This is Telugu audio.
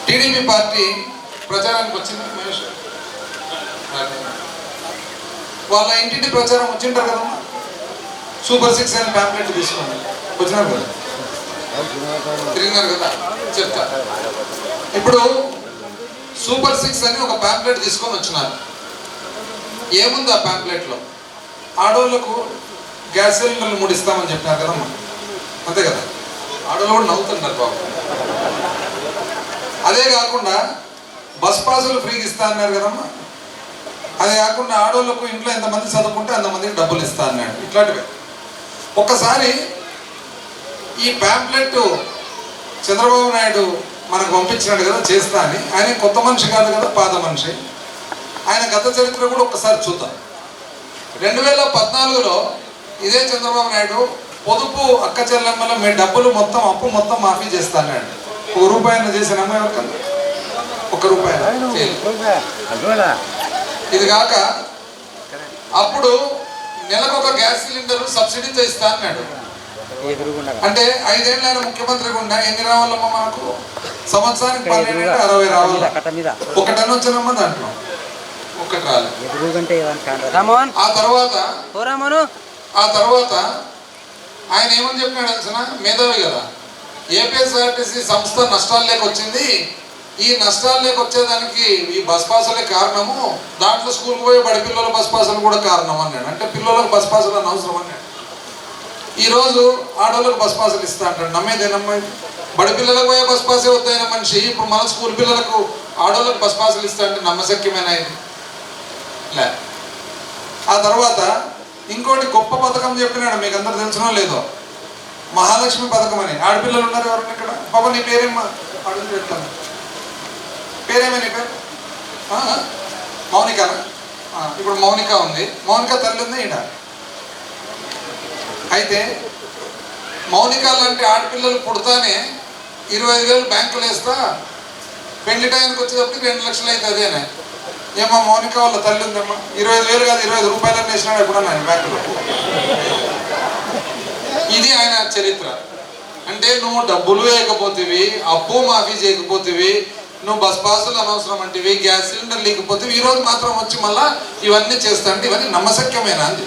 టీడీపీ పార్టీ ప్రచారానికి వచ్చింది మహేష్ వాళ్ళ ఇంటింటి ప్రచారం వచ్చింటారు కదమ్మా. సూపర్ 6 అని ప్యాంప్లెట్ తీసుకోండి. వచ్చినారు కదా, తిరిగినారు కదా. చెప్తా, ఇప్పుడు సూపర్ 6 అని ఒక ప్యాంప్లెట్ తీసుకొని వచ్చినారు. ఏముంది ఆ ప్యాంప్లెట్లో? ఆడవాళ్ళకు గ్యాస్ సిలిండర్లు ముడిస్తామని చెప్పినారు కదమ్మా, అంతే కదా. ఆడవాళ్ళు కూడా నవ్వుతున్నారు బాబు. అదే కాకుండా బస్ పాసులు ఫ్రీగా ఇస్తా అన్నారు కదమ్మా. అదే కాకుండా ఆడవాళ్ళకు ఇంట్లో ఎంతమంది చదువుకుంటే అంతమందికి డబ్బులు ఇస్తా అన్నాడు. ఇట్లాంటివి ఒక్కసారి ఈ ప్యాంప్లెట్ చంద్రబాబు నాయుడు మనకు పంపించినాడు కదా చేస్తా అని. ఆయన కొత్త మనిషి కాదు కదా, పాత మనిషి. ఆయన గత చరిత్ర కూడా ఒక్కసారి చూద్దాం. 2014లో ఇదే చంద్రబాబు నాయుడు పొదుపు అక్క చెల్లెమ్మల మీ డబ్బులు మొత్తం అప్పు మొత్తం మాఫీ చేస్తా అన్నాడు. ₹1 చేసిన అమ్మాయి ఎవరికన్నా ₹1 ఇది కాక అప్పుడు నెలకు ఒక గ్యాస్ సిలిండర్ సబ్సిడీతో ఇస్తా అన్నాడు. అంటే 5 ఏళ్ళైనా ముఖ్యమంత్రిగా ఉన్నా ఎన్ని రావాలమ్మా మనకు? సంవత్సరానికి 12 అంటే 60 రావాలి. ఒకటన్నా వచ్చినమ్మా దాంట్లో ఒక్కటి రాలేదు. ఆ తర్వాత ఆయన ఏమని చెప్పినాడు తెలిసిన? మేధావి కదా. ఏపీఎస్ఆర్టీసీ సంస్థ నష్టాల్లోకి వచ్చింది. ఈ నష్టాల్లోకి వచ్చేదానికి ఈ బస్ పాసులే కారణము. దాంట్లో స్కూల్కి పోయే బడి పిల్లల బస్ పాసులు కూడా కారణం అన్నాడు. అంటే పిల్లలకు బస్ పాసులు అని అవసరం అన్నాడు. ఈరోజు ఆడోళ్ళకు బస్ పాసులు ఇస్తా అంటాడు. నమ్మేది? బడి పిల్లలకు పోయే బస్ పాసే వద్దైన మనిషి ఇప్పుడు మన స్కూల్ పిల్లలకు ఆడోళ్ళకు బస్ పాసులు ఇస్తా అంటే నమ్మశక్యమైన ఇది లే. ఆ తర్వాత ఇంకోటి గొప్ప పథకం చెప్పినాడు, మీకు అందరు తెలిసినో లేదో, మహాలక్ష్మి పథకం అని. ఆడపిల్లలు ఉన్నారు ఎవరన్నా ఇక్కడ? పాప నీ పేరేమ్మా? అడుగు పెట్టాను. పేరేమే నీ పేరు? మౌనికనా? ఇప్పుడు మౌనిక ఉంది. మౌనిక తల్లి ఉంది ఈడ. అయితే మౌనిక లాంటి ఆడపిల్లలు పుడతానే 25,000 బ్యాంకులు వేస్తా, పెళ్లి టైంకి వచ్చేటప్పటికి 2 లక్షలు అవుతుంది అని. ఏమో మౌనిక వాళ్ళ తల్లి ఉందమ్మా. 25,000 కాదు, ₹25 వేసినాడు ఎప్పుడన్నా ఆయన బ్యాంకులో. ఇది ఆయన చరిత్ర. అంటే నువ్వు డబ్బులు వేయకపోతేవి, అప్పు మాఫీ చేయకపోతేవి, నువ్వు బస్ పాసులు అనవసరం అంటేవి, గ్యాస్ సిలిండర్ లేకపోతే ఈరోజు మాత్రం వచ్చి మళ్ళీ ఇవన్నీ చేస్తా అంటే ఇవన్నీ నమ్మశక్యమేనా అంది.